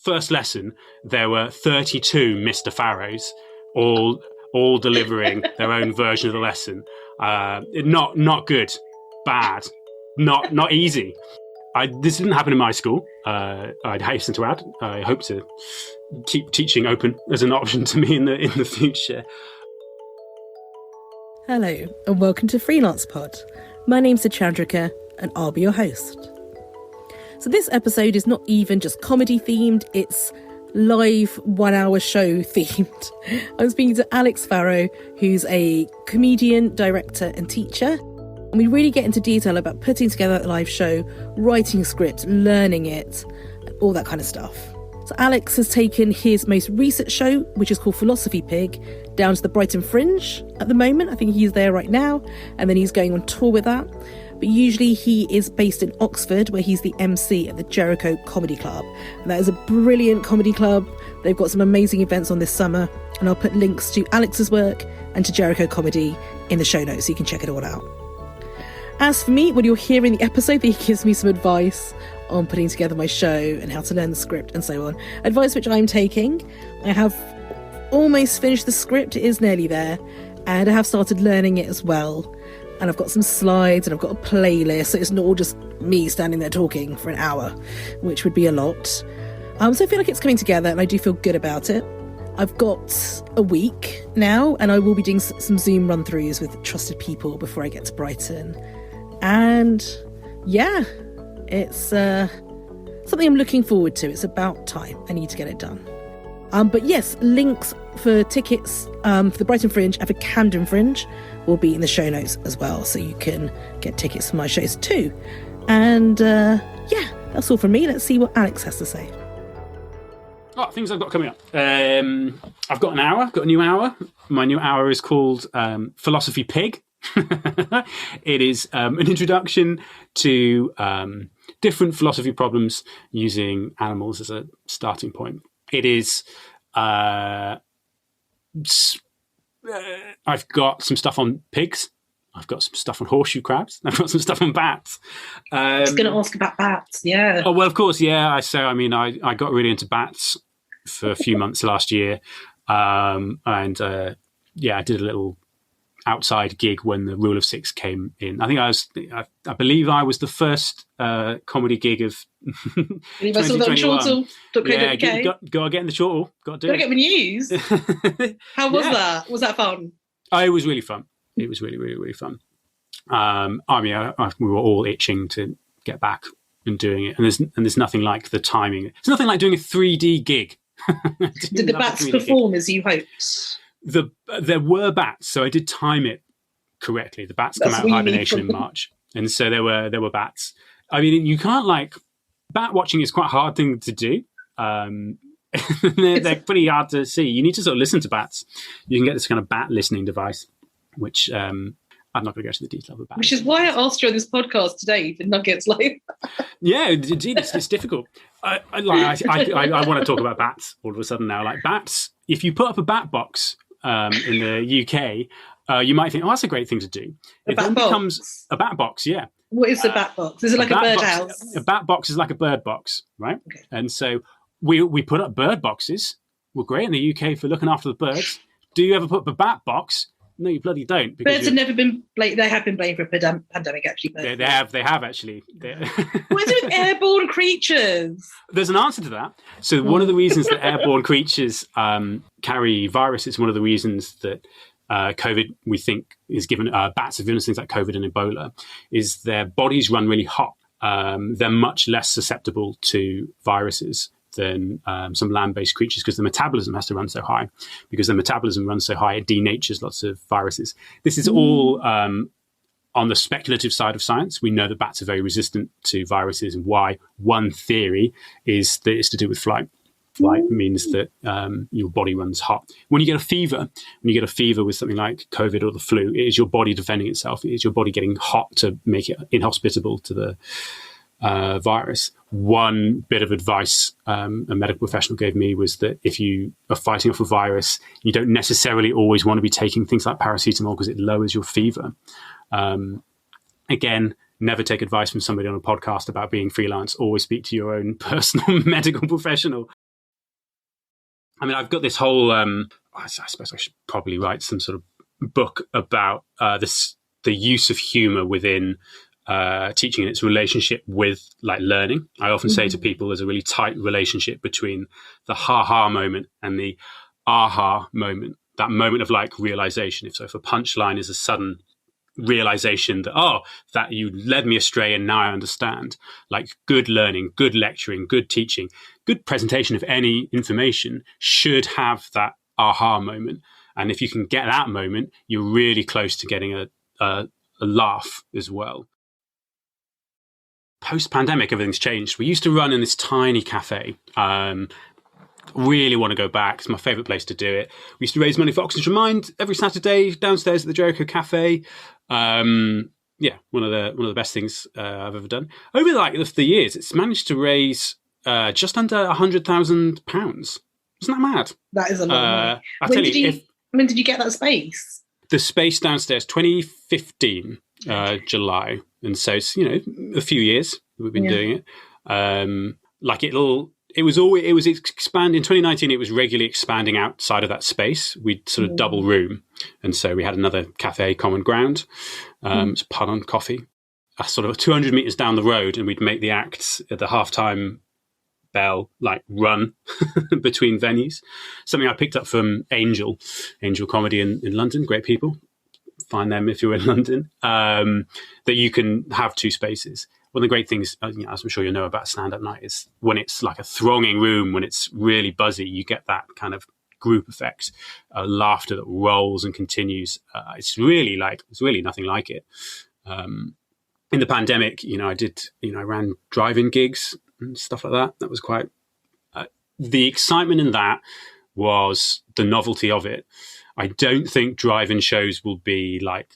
first lesson, there were 32 Mr. Farrows, all delivering their own version of the lesson. Not good, bad, not easy. This didn't happen in my school. I'd hasten to add. I hope to keep teaching open as an option to me in the future. Hello, and welcome to Freelance Pod. My name's Chandrika, and I'll be your host. So this episode is not even just comedy themed, it's live 1 hour show themed. I'm speaking to Alex Farrow, who's a comedian, director and teacher. And we really get into detail about putting together a live show, writing scripts, learning it, and all that kind of stuff. So Alex has taken his most recent show, which is called Philosophy Pig, down to the Brighton Fringe at the moment. I think he's there right now, and then he's going on tour with that. But usually he is based in Oxford, where he's the MC at the Jericho Comedy Club. And that is a brilliant comedy club. They've got some amazing events on this summer, and I'll put links to Alex's work and to Jericho Comedy in the show notes so you can check it all out. As for me, when you'll hear in the episode that he gives me some advice on putting together my show and how to learn the script and so on, advice which I'm taking. I have almost finished the script, it is nearly there, and I have started learning it as well. And I've got some slides and I've got a playlist, so it's not all just me standing there talking for an hour, which would be a lot. So I feel like it's coming together and I do feel good about it. I've got a week now and I will be doing some Zoom run-throughs with trusted people before I get to Brighton. And yeah, it's something I'm looking forward to. It's about time. I need to get it done. But yes, links for tickets for the Brighton Fringe and for Camden Fringe will be in the show notes as well, so you can get tickets for my shows too. And yeah, that's all from me. Let's see what Alex has to say. Things I've got coming up. I've got an hour, got a new hour. My new hour is called Philosophy Pig. It is an introduction to different philosophy problems using animals as a starting point. It is I've got some stuff on pigs. I've got some stuff on horseshoe crabs. I've got some stuff on bats. I was going to ask about bats, yeah. Oh, well, of course, yeah. I got really into bats for a few months last year. I did a little outside gig when the rule of six came in. I think I believe I was the first comedy gig of 2021. Yeah, got to get in the chortle. Got to do it. Got to get the news. How was that? Was that fun? It was really fun. It was really, really, really fun. We were all itching to get back and doing it. And there's nothing like the timing. It's nothing like doing a 3D gig. Did the bats perform as you hoped? There were bats, so I did time it correctly. The bats come out of hibernation in March, and so there were bats. I mean, you can't bat watching is quite a hard thing to do. They're pretty hard to see. You need to sort of listen to bats. You can get this kind of bat listening device, which I'm not going to go into the detail of the bat. Which is why I asked you on this podcast today for nuggets. Yeah, indeed, it's difficult. I want to talk about bats all of a sudden now. Like bats, if you put up a bat box in the UK, you might think, that's a great thing to do. It then becomes a bat box, yeah. What is a bat box? Is it like a bird house? A bat box is like a bird box, right? Okay. And so we put up bird boxes. We're great in the UK for looking after the birds. Do you ever put up a bat box? No, you bloody don't. Birds have never been blamed. They have been blamed for a pandemic, actually. They have actually. What is it with airborne creatures? There's an answer to that. So one of the reasons that airborne creatures carry viruses, one of the reasons that COVID, we think, is given, bats have given us things like COVID and Ebola, is their bodies run really hot. They're much less susceptible to viruses than some land-based creatures because the metabolism has to run so high. Because the metabolism runs so high, it denatures lots of viruses. This is all on the speculative side of science. We know that bats are very resistant to viruses, and why one theory is that it's to do with flight. Flight means that your body runs hot. When you get a fever with something like COVID or the flu, it is your body defending itself. It is your body getting hot to make it inhospitable to the virus. One bit of advice a medical professional gave me was that if you are fighting off a virus, you don't necessarily always want to be taking things like paracetamol because it lowers your fever. Again, never take advice from somebody on a podcast about being freelance. Always speak to your own personal medical professional. I mean, I've got this whole, I suppose I should probably write some sort of book about the use of humor within teaching and its relationship with like learning. I often say to people there's a really tight relationship between the ha-ha moment and the aha moment, that moment of like realization. If a punchline is a sudden realization that, that you led me astray and now I understand, like good learning, good lecturing, good teaching, good presentation of any information should have that aha moment. And if you can get that moment, you're really close to getting a laugh as well. Post-pandemic, everything's changed. We used to run in this tiny cafe. Really want to go back. It's my favourite place to do it. We used to raise money for Oxygen Mind every Saturday downstairs at the Jericho Cafe. One of the best things I've ever done. Over the years, it's managed to raise just under £100,000. Isn't that mad? That is a lot of money. When did you get that space? The space downstairs, 2015, July. And so it's, a few years we've been doing it. It was expanding. In 2019, it was regularly expanding outside of that space. We'd sort of double room. And so we had another cafe, Common Ground. It's Pun on Coffee. Sort of 200 meters down the road, and we'd make the acts at the halftime bell, run between venues. Something I picked up from Angel Comedy in London. Great people. Find them if you're in London. That you can have two spaces. One of the great things, as I'm sure you know about stand-up night, is when it's like a thronging room, when it's really buzzy, you get that kind of group effect, laughter that rolls and continues. It's really nothing like it. In the pandemic, I ran drive-in gigs and stuff like that. That was quite, the excitement in that was the novelty of it. I don't think drive-in shows will be like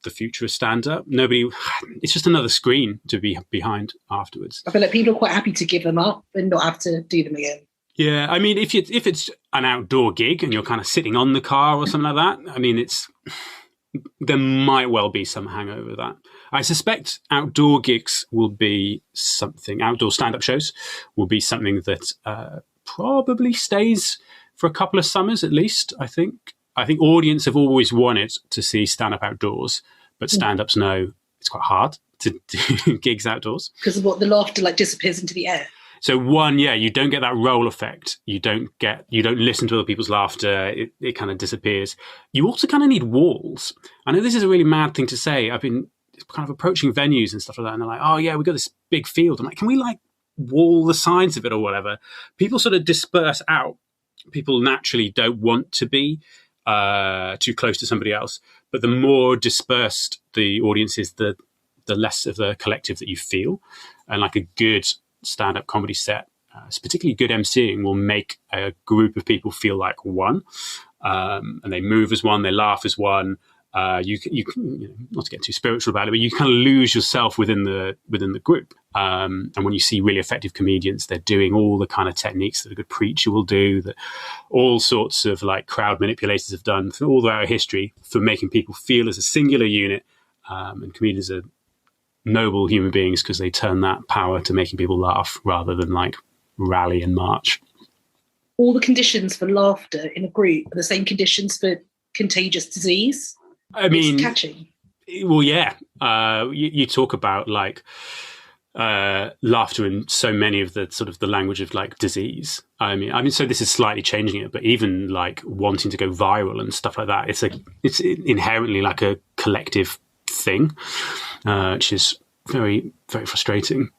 the future of stand-up. It's just another screen to be behind afterwards. I feel like people are quite happy to give them up and not have to do them again. Yeah, I mean, if it's an outdoor gig and you're kind of sitting on the car or something like that, I mean, there might well be some hangover of that. I suspect outdoor gigs will be something, outdoor stand-up shows will be something that probably stays for a couple of summers at least, I think. I think audience have always wanted to see stand-up outdoors, but stand-ups know it's quite hard to do gigs outdoors. Because of what the laughter disappears into the air. So you don't get that roll effect. You don't listen to other people's laughter. It kind of disappears. You also kind of need walls. I know this is a really mad thing to say. I've been kind of approaching venues and stuff like that, and they're like, oh yeah, we've got this big field. I'm like, can we wall the sides of it or whatever? People sort of disperse out. People naturally don't want to be too close to somebody else. But the more dispersed the audience is, the less of the collective that you feel. And like a good stand-up comedy set, particularly good emceeing, will make a group of people feel like one. And they move as one, they laugh as one. You can, not to get too spiritual about it, but you kind of lose yourself within the group. And when you see really effective comedians, they're doing all the kind of techniques that a good preacher will do, that all sorts of crowd manipulators have done through all our history for making people feel as a singular unit. And comedians are noble human beings because they turn that power to making people laugh rather than rally and march. All the conditions for laughter in a group are the same conditions for contagious disease. I mean, it's catching. Well, yeah. You talk about laughter in so many of the sort of the language of disease. I mean, so this is slightly changing it, but even wanting to go viral and stuff like that, it's inherently a collective thing, which is very, very frustrating.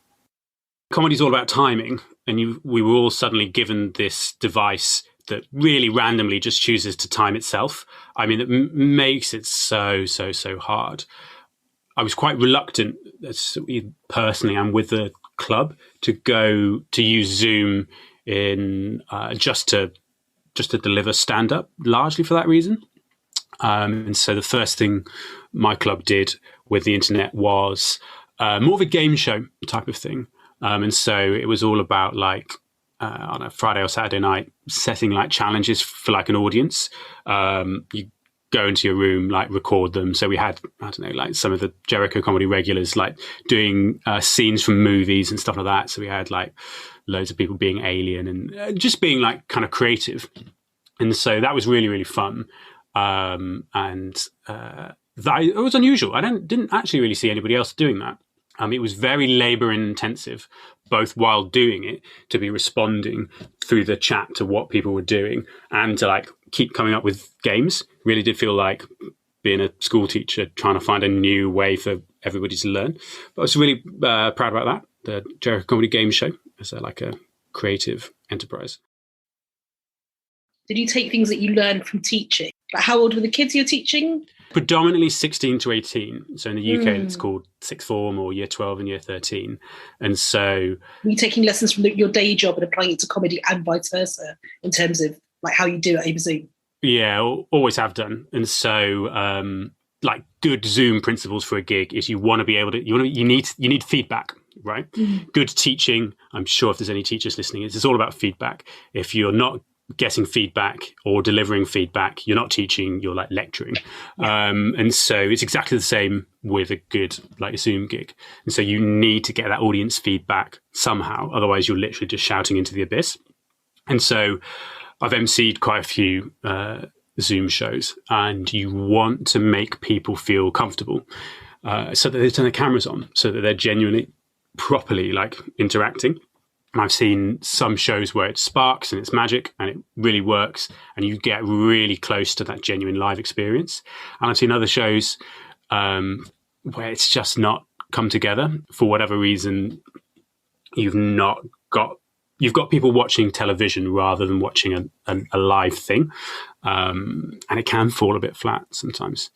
Comedy's all about timing, and we were all suddenly given this device that really randomly just chooses to time itself. I mean, it makes it so hard. I was quite reluctant, personally, and with the club, to use Zoom in just to deliver stand-up, largely for that reason. And so the first thing my club did with the internet was more of a game show type of thing. And so it was all about on a Friday or Saturday night, setting challenges for an audience. You go into your room, record them. So we had, I don't know, some of the Jericho Comedy regulars doing scenes from movies and stuff like that. So we had loads of people being alien and just being like kind of creative. And so that was really, really fun. It was unusual. I didn't actually really see anybody else doing that. It was very labor intensive, both while doing it, to be responding through the chat to what people were doing and to like keep coming up with games. Really did feel like being a school teacher, trying to find a new way for everybody to learn. But I was really proud about that. The Jericho Comedy game show as like a creative enterprise. Did you take things that you learned from teaching? Like, how old were the kids you're teaching? Predominantly 16 to 18. So in the UK, it's called sixth form or year 12 and year 13. And so... Were you taking lessons from your day job and applying it to comedy and vice versa in terms of like how you do it over Zoom? Yeah, always have done. And so like good Zoom principles for a gig is you want to be able to... You need feedback, right? Good teaching. I'm sure if there's any teachers listening, it's all about feedback. If you're not getting feedback or delivering feedback, you're not teaching, you're like lecturing. And so it's exactly the same with a good like Zoom gig. And so you need to get that audience feedback somehow, otherwise you're literally just shouting into the abyss. And so I've emceed quite a few Zoom shows, and you want to make people feel comfortable so that they turn their cameras on, so that they're genuinely properly like interacting. And I've seen some shows where it sparks and it's magic and it really works and you get really close to that genuine live experience. And I've seen other shows where it's just not come together for whatever reason. You've got people watching television rather than watching a live thing. And it can fall a bit flat sometimes.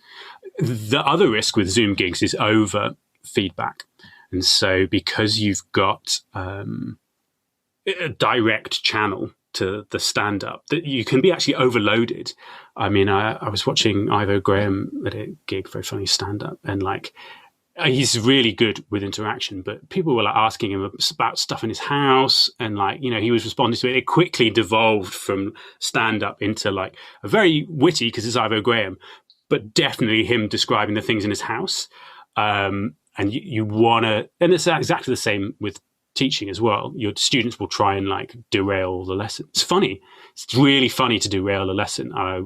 The other risk with Zoom gigs is over feedback. And so because you've got a direct channel to the stand-up, that you can be actually overloaded. I mean, I was watching Ivo Graham at a gig, very funny stand-up, and like he's really good with interaction, but people were like asking him about stuff in his house, and like, you know, he was responding to it. It quickly devolved from stand-up into like a very witty, because it's Ivo Graham, but definitely him describing the things in his house. And you want to, and it's exactly the same with teaching as well. Your students will try and like derail the lesson. It's funny. It's really funny to derail a lesson. I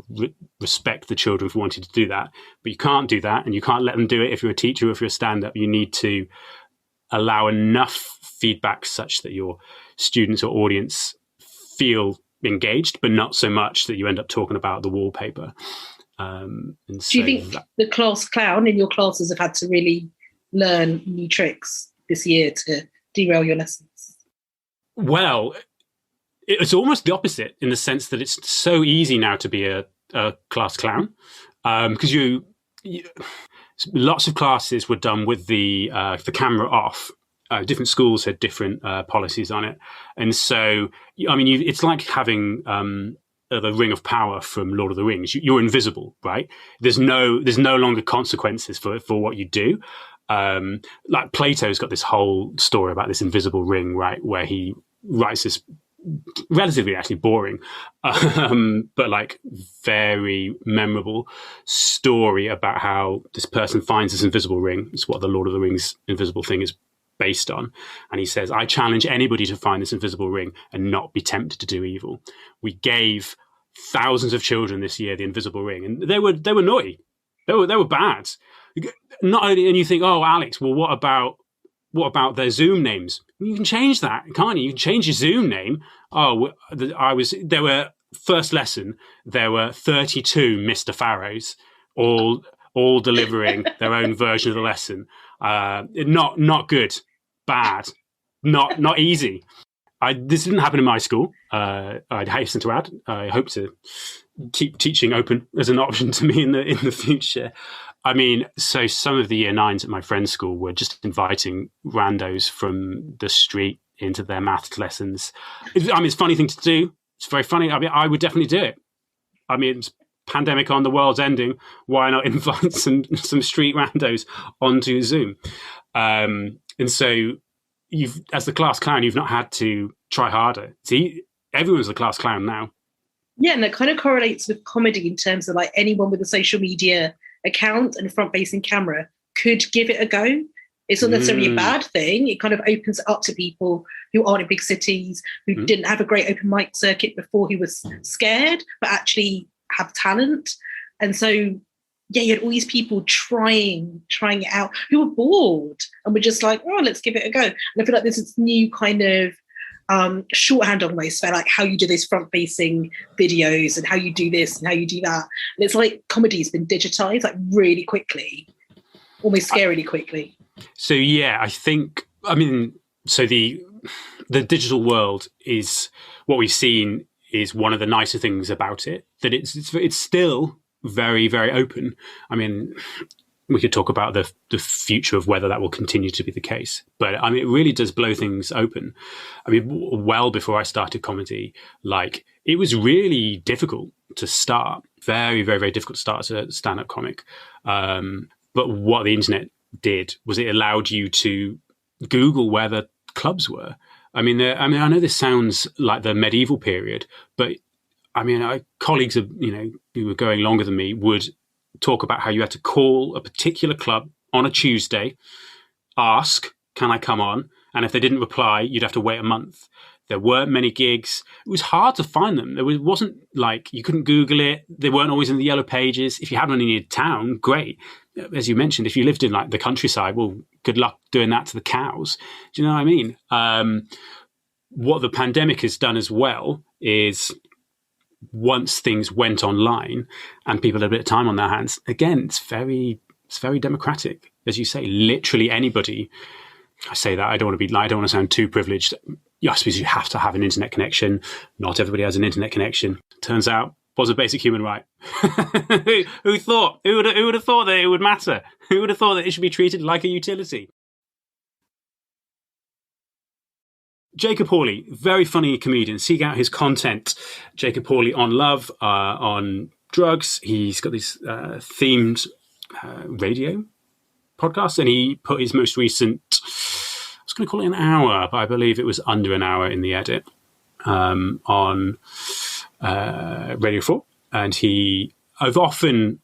respect the children for wanting to do that, but you can't do that, and you can't let them do it if you're a teacher or if you're a stand-up. You need to allow enough feedback such that your students or audience feel engaged, but not so much that you end up talking about the wallpaper. And do you think the class clown in your classes have had to really learn new tricks this year to derail your lessons? Well, it's almost the opposite in the sense that it's so easy now to be a class clown, because lots of classes were done with the camera off. Different schools had different policies on it, and so I mean, it's like having the Ring of Power from Lord of the Rings. You're invisible, right? There's no longer consequences for what you do. Like Plato's got this whole story about this invisible ring, right, where he writes this relatively actually boring, but like very memorable story about how this person finds this invisible ring. It's what the Lord of the Rings invisible thing is based on. And he says, I challenge anybody to find this invisible ring and not be tempted to do evil. We gave thousands of children this year the invisible ring, and they were naughty. They were bad. Not only, and you think, oh, Alex, well, what about their Zoom names? You can change that, can't you? You can change your Zoom name. Oh, first lesson, there were 32 Mr. Farrows, all delivering their own version of the lesson. Not good, bad, not easy. This didn't happen in my school. I'd hasten to add, I hope to keep teaching open as an option to me in the future. I mean, so some of the year 9s at my friend's school were just inviting randos from the street into their maths lessons. It's a funny thing to do. It's very funny. I mean, I would definitely do it. I mean, it's pandemic on, the world's ending. Why not invite some street randos onto Zoom? And so as the class clown, you've not had to try harder. See, everyone's a class clown now. Yeah, and that kind of correlates with comedy in terms of like anyone with a social media account and front-facing camera could give it a go. It's not necessarily a bad thing. It kind of opens it up to people who aren't in big cities, who didn't have a great open mic circuit before, who was scared, but actually have talent. And so, yeah, you had all these people trying it out who were bored and were just like, oh, let's give it a go. And I feel like there's this new kind of shorthand almost for like how you do these front-facing videos and how you do this and how you do that. And it's like comedy's been digitized like really quickly, almost scarily quickly. So yeah, I mean, so the digital world is what we've seen is one of the nicer things about it, that it's still very, very open. I mean, we could talk about the future of whether that will continue to be the case, but I mean, it really does blow things open. I mean, well before I started comedy, like it was really difficult to start, very, very, very difficult to start as a stand-up comic. But what the internet did was it allowed you to Google where the clubs were. I mean, I know this sounds like the medieval period, but I mean, colleagues of, who were going longer than me would talk about how you had to call a particular club on a Tuesday, ask, can I come on? And if they didn't reply, you'd have to wait a month. There weren't many gigs. It was hard to find them. There wasn't like, you couldn't Google it. They weren't always in the yellow pages. If you had one in your town, great. As you mentioned, if you lived in like the countryside, well, good luck doing that to the cows. Do you know what I mean? What the pandemic has done as well is once things went online and people had a bit of time on their hands, again, it's very democratic. As you say, literally anybody. I say that I don't want to sound too privileged. I suppose you have to have an internet connection. Not everybody has an internet connection. Turns out, was a basic human right. Who would have thought that it would matter? Who would have thought that it should be treated like a utility? Jacob Hawley, very funny comedian. Seek out his content. Jacob Hawley on love, on drugs. He's got these themed radio podcasts, and he put his most recent, I was going to call it an hour, but I believe it was under an hour in the edit, on Radio 4. And I've often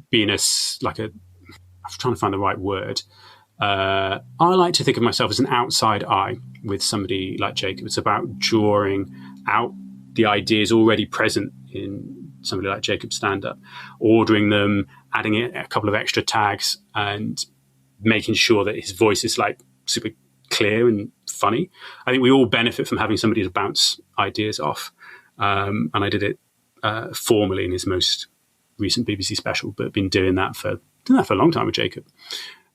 been I'm trying to find the right word. I like to think of myself as an outside eye with somebody like Jacob. It's about drawing out the ideas already present in somebody like Jacob's stand-up, ordering them, adding a couple of extra tags, and making sure that his voice is like super clear and funny. I think we all benefit from having somebody to bounce ideas off. And I did it formally in his most recent BBC special, but been doing that for a long time with Jacob.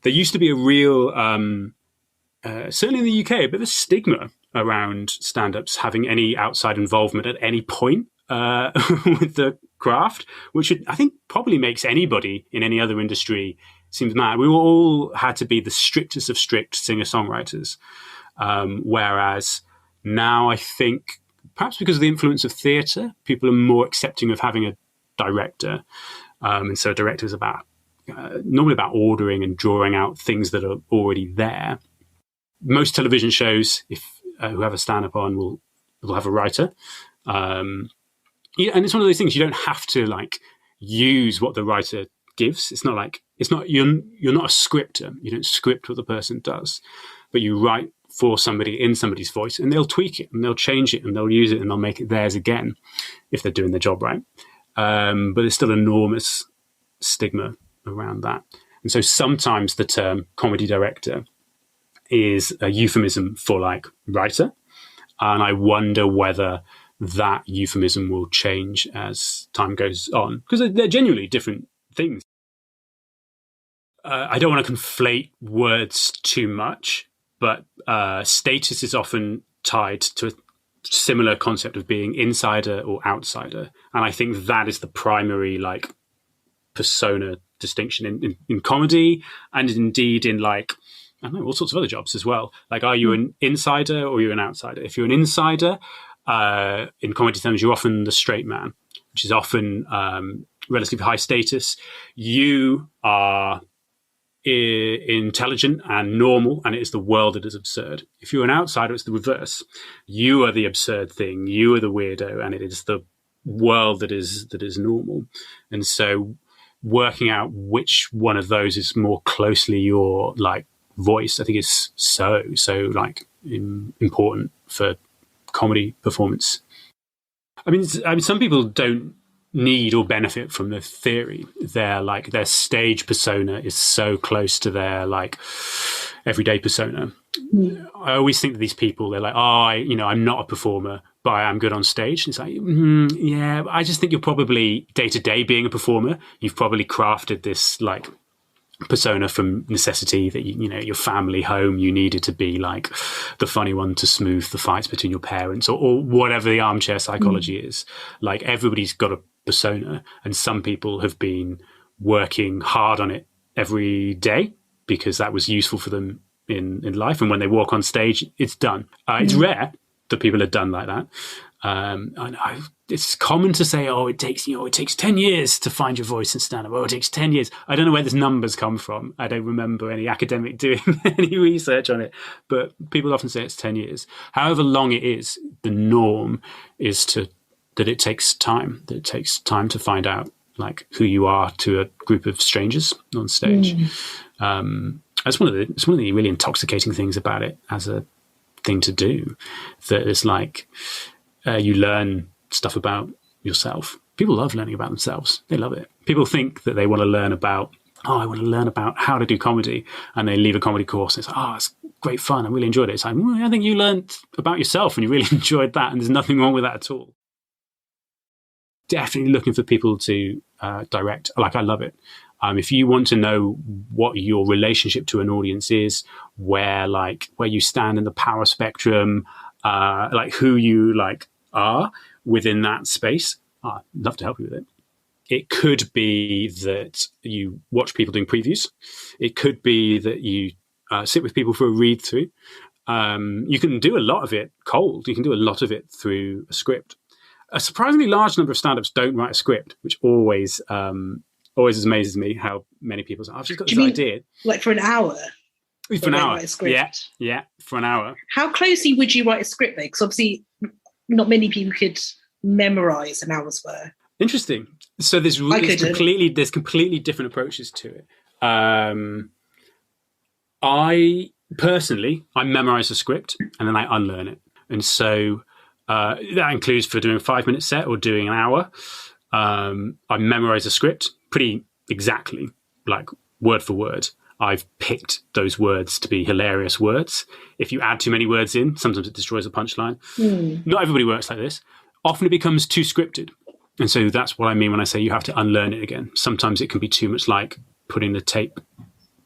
There used to be a real, certainly in the UK, a bit of a stigma around stand-ups having any outside involvement at any point with the craft, which I think probably makes anybody in any other industry seems mad. We all had to be the strictest of strict singer-songwriters, whereas now I think, perhaps because of the influence of theatre, people are more accepting of having a director. And so a director is normally about ordering and drawing out things that are already there. Most television shows, who have a stand-up on, will have a writer. And it's one of those things, you don't have to like use what the writer gives. You're not a scripter. You don't script what the person does, but you write for somebody in somebody's voice, and they'll tweak it and they'll change it and they'll use it and they'll make it theirs again if they're doing their job right. But there's still enormous stigma around that. And so sometimes the term comedy director is a euphemism for like writer. And I wonder whether that euphemism will change as time goes on, because they're genuinely different things. I don't want to conflate words too much, but status is often tied to a similar concept of being insider or outsider. And I think that is the primary like persona distinction in comedy, and indeed in like, I don't know, all sorts of other jobs as well. Like, are you an insider or you're an outsider? If you're an insider, in comedy terms, you're often the straight man, which is often relatively high status. You are intelligent and normal, and it is the world that is absurd. If you're an outsider, it's the reverse. You are the absurd thing. You are the weirdo, and it is the world that is normal. And so working out which one of those is more closely your like voice, I think is so like important for comedy performance. I mean, some people don't need or benefit from the theory. Their stage persona is so close to their like everyday persona. I always think that these people, they're like, I'm not a performer, but I am good on stage. And it's like, yeah, I just think you're probably day to day being a performer. You've probably crafted this like persona from necessity that your family home, you needed to be like the funny one to smooth the fights between your parents, or whatever the armchair psychology is. Like, everybody's got a persona, and some people have been working hard on it every day because that was useful for them in life, and when they walk on stage, it's done. It's rare that people are done like that. It's common to say, it takes 10 years to find your voice in stand-up. It takes 10 years. I don't know where these numbers come from. I don't remember any academic doing any research on it, but people often say it's 10 years. However long it is, the norm is that it takes time. That it takes time to find out like who you are to a group of strangers on stage. That's one of the really intoxicating things about it as a thing to do. That it's like you learn stuff about yourself. People love learning about themselves. They love it. People think that they want to learn about, I want to learn about how to do comedy, and they leave a comedy course and it's like, it's great fun. I really enjoyed it. It's like, I think you learned about yourself and you really enjoyed that, and there's nothing wrong with that at all. Definitely looking for people to direct. Like, I love it. If you want to know what your relationship to an audience is, where you stand in the power spectrum, like who you like are within that space, I'd love to help you with it. It could be that you watch people doing previews. It could be that you sit with people for a read through. You can do a lot of it cold. You can do a lot of it through a script. A surprisingly large number of stand-ups don't write a script, which always amazes me how many people say, I've just got this idea. Like for an hour? For an hour. Yeah, for an hour. How closely would you write a script, though? Because obviously not many people could memorize an hour's worth. Interesting. So there's completely different approaches to it. I memorize a script and then I unlearn it. And so that includes for doing a 5-minute set or doing an hour. I memorize a script pretty exactly, like word for word. I've picked those words to be hilarious words. If you add too many words in, sometimes it destroys a punchline. Not everybody works like this. Often it becomes too scripted. And so that's what I mean when I say you have to unlearn it again. Sometimes it can be too much like putting the tape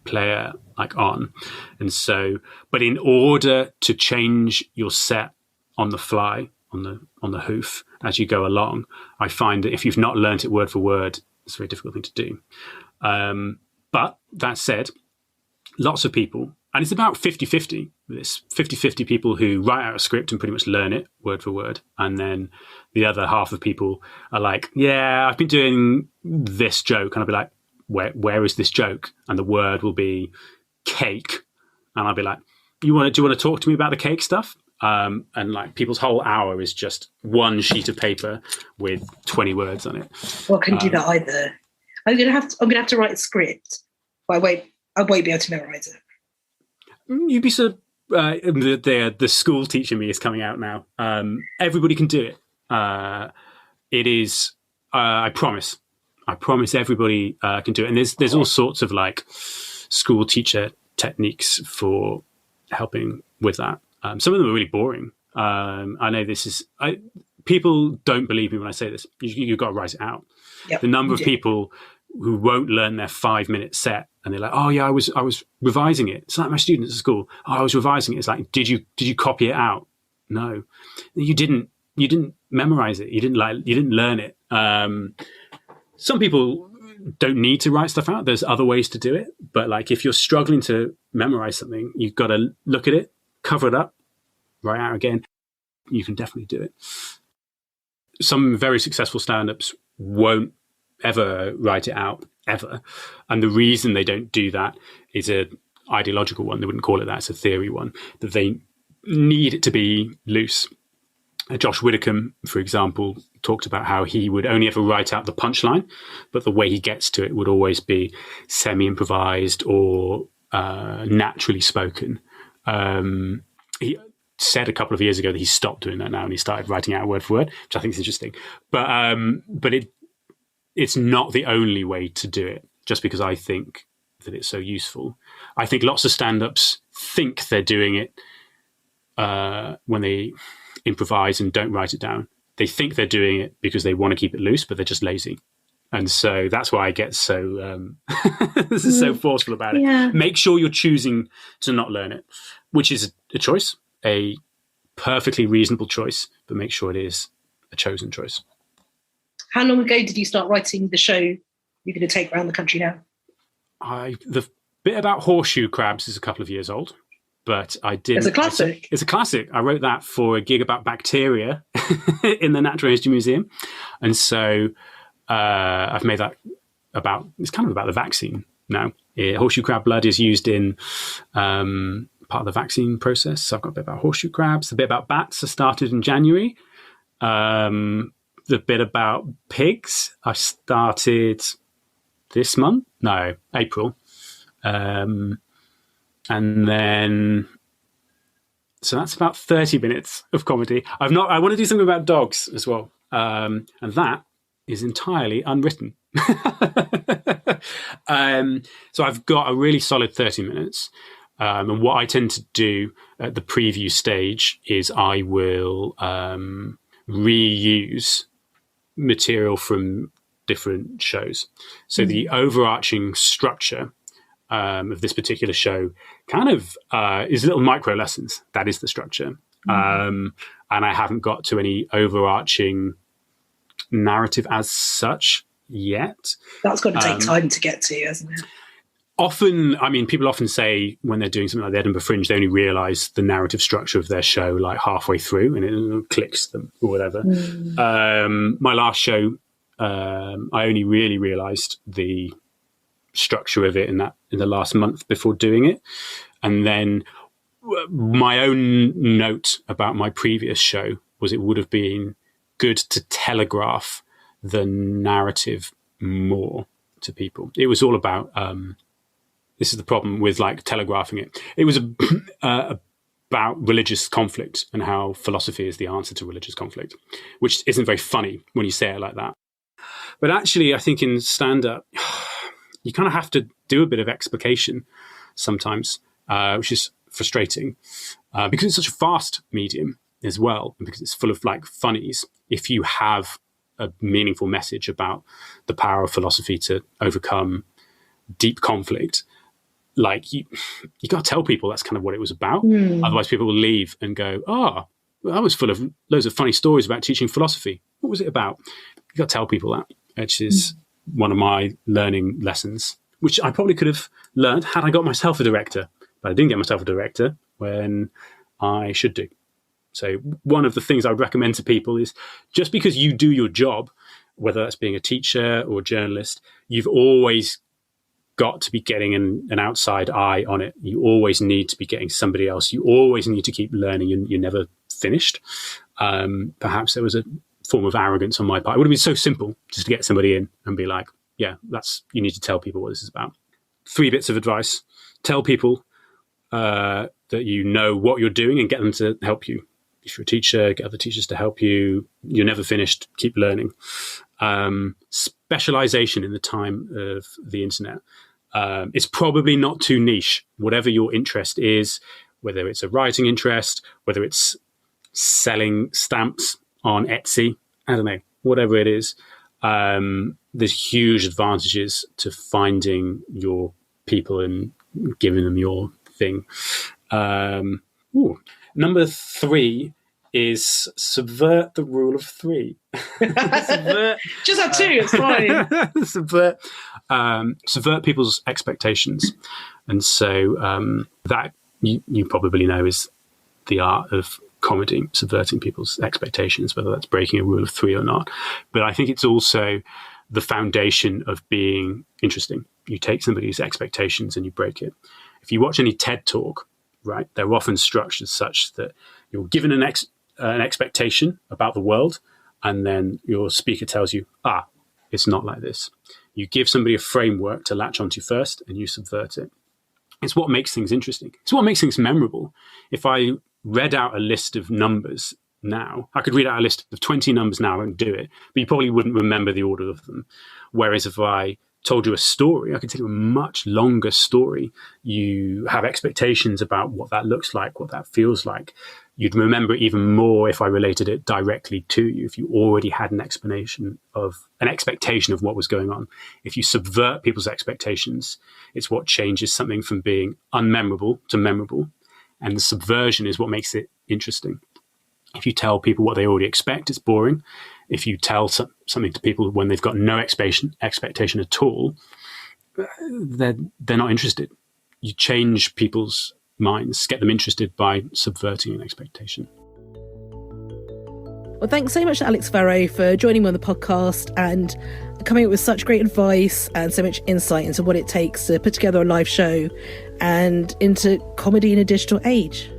player like on. And so, but in order to change your set on the fly, on the hoof as you go along, I find that if you've not learnt it word for word, it's a very difficult thing to do. But that said, lots of people, and it's about 50-50, this 50-50 people who write out a script and pretty much learn it word for word. And then the other half of people are like, yeah, I've been doing this joke. And I'll be like, where is this joke? And the word will be cake. And I'll be like, do you want to talk to me about the cake stuff? And like people's whole hour is just one sheet of paper with 20 words on it. Well, I couldn't do that either. I'm gonna have to write a script, but I won't be able to memorize it. You'd be so. The school teacher me is coming out now. Everybody can do it. It is. I promise. Everybody can do it. And there's all sorts of like school teacher techniques for helping with that. Some of them are really boring. I know this is. People don't believe me when I say this. You've got to write it out. Yep, the number of people who won't learn their 5-minute set and they're like, oh yeah, I was revising it. It's like my students at school. Oh, I was revising it. It's like, did you copy it out? No, you didn't memorize it. You didn't learn it. Some people don't need to write stuff out. There's other ways to do it. But like, if you're struggling to memorize something, you've got to look at it, cover it up, write out again. You can definitely do it. Some very successful stand-ups won't ever write it out, ever. And the reason they don't do that is an ideological one. They wouldn't call it that. It's a theory one, that they need it to be loose. Josh Widdicombe, for example, talked about how he would only ever write out the punchline, but the way he gets to it would always be semi-improvised or naturally spoken. He said a couple of years ago that he stopped doing that now and he started writing out word for word, which I think is interesting. But it's not the only way to do it, just because I think that it's so useful. I think lots of stand-ups think they're doing it when they improvise and don't write it down. They think they're doing it because they want to keep it loose, but they're just lazy. And so that's why I get so this is so forceful about it. Yeah. Make sure you're choosing to not learn it, which is a choice, a perfectly reasonable choice, but make sure it is a chosen choice. How long ago did you start writing the show you're going to take around the country now? The bit about horseshoe crabs is a couple of years old. But I did. It's a classic. It's a classic. I wrote that for a gig about bacteria in the Natural History Museum. And so I've made that it's kind of about the vaccine now. Horseshoe crab blood is used in part of the vaccine process. So I've got a bit about horseshoe crabs, a bit about bats I started in January. The bit about pigs I started this month. No, April. And then, so that's about 30 minutes of comedy. I want to do something about dogs as well. And that is entirely unwritten. So I've got a really solid 30 minutes. And what I tend to do at the preview stage is I will reuse material from different shows. So the overarching structure of this particular show kind of is little micro lessons. That is the structure. And I haven't got to any overarching narrative as such yet. That's got to take time to get to, hasn't it? Often, I mean, people often say when they're doing something like the Edinburgh Fringe, they only realise the narrative structure of their show like halfway through and it clicks them or whatever. My last show, I only really realised the structure of it in the last month before doing it. And then my own note about my previous show was it would have been good to telegraph the narrative more to people. It was all about this is the problem with like telegraphing it. It was about religious conflict and how philosophy is the answer to religious conflict, which isn't very funny when you say it like that. But actually, I think in stand-up, you kind of have to do a bit of explication sometimes, which is frustrating because it's such a fast medium as well, and because it's full of like funnies. If you have a meaningful message about the power of philosophy to overcome deep conflict, like you got to tell people that's kind of what it was about. Otherwise, people will leave and go, "Oh, well, I was full of loads of funny stories about teaching philosophy. What was it about?" You got to tell people that, which is one of my learning lessons, which I probably could have learned had I got myself a director, but I didn't get myself a director when I should do. So one of the things I would recommend to people is just because you do your job, whether that's being a teacher or a journalist, you've always got to be getting an outside eye on it. You always need to be getting somebody else. You always need to keep learning and you're never finished. Perhaps there was a form of arrogance on my part. It would have been so simple just to get somebody in and be like, yeah, you need to tell people what this is about. 3 bits of advice. Tell people that you know what you're doing and get them to help you. If you're a teacher, get other teachers to help you. You're never finished. Keep learning. Specialization in the time of the internet. It's probably not too niche. Whatever your interest is, whether it's a writing interest, whether it's selling stamps on Etsy, I don't know, whatever it is, there's huge advantages to finding your people and giving them your thing. Number 3 is subvert the rule of 3. Just have 2, it's fine. Subvert people's expectations. And so that you probably know is the art of comedy, subverting people's expectations, whether that's breaking a rule of 3 or not. But I think it's also the foundation of being interesting. You take somebody's expectations and you break it. If you watch any TED talk, right, they're often structured such that you're given an expectation about the world, and then your speaker tells you, it's not like this. You give somebody a framework to latch onto first, and you subvert it. It's what makes things interesting. It's what makes things memorable. If I read out a list of numbers now, I could read out a list of 20 numbers now and do it, but you probably wouldn't remember the order of them. Whereas if I told you a story, I could tell you a much longer story. You have expectations about what that looks like, what that feels like. You'd remember it even more if I related it directly to you, if you already had an expectation of what was going on. If you subvert people's expectations, it's what changes something from being unmemorable to memorable. And the subversion is what makes it interesting. If you tell people what they already expect, it's boring. If you tell something to people when they've got no expectation at all, they're not interested. You change people's minds, get them interested by subverting an expectation. Well, thanks so much to Alex Farrow for joining me on the podcast and coming up with such great advice and so much insight into what it takes to put together a live show and into comedy in a digital age.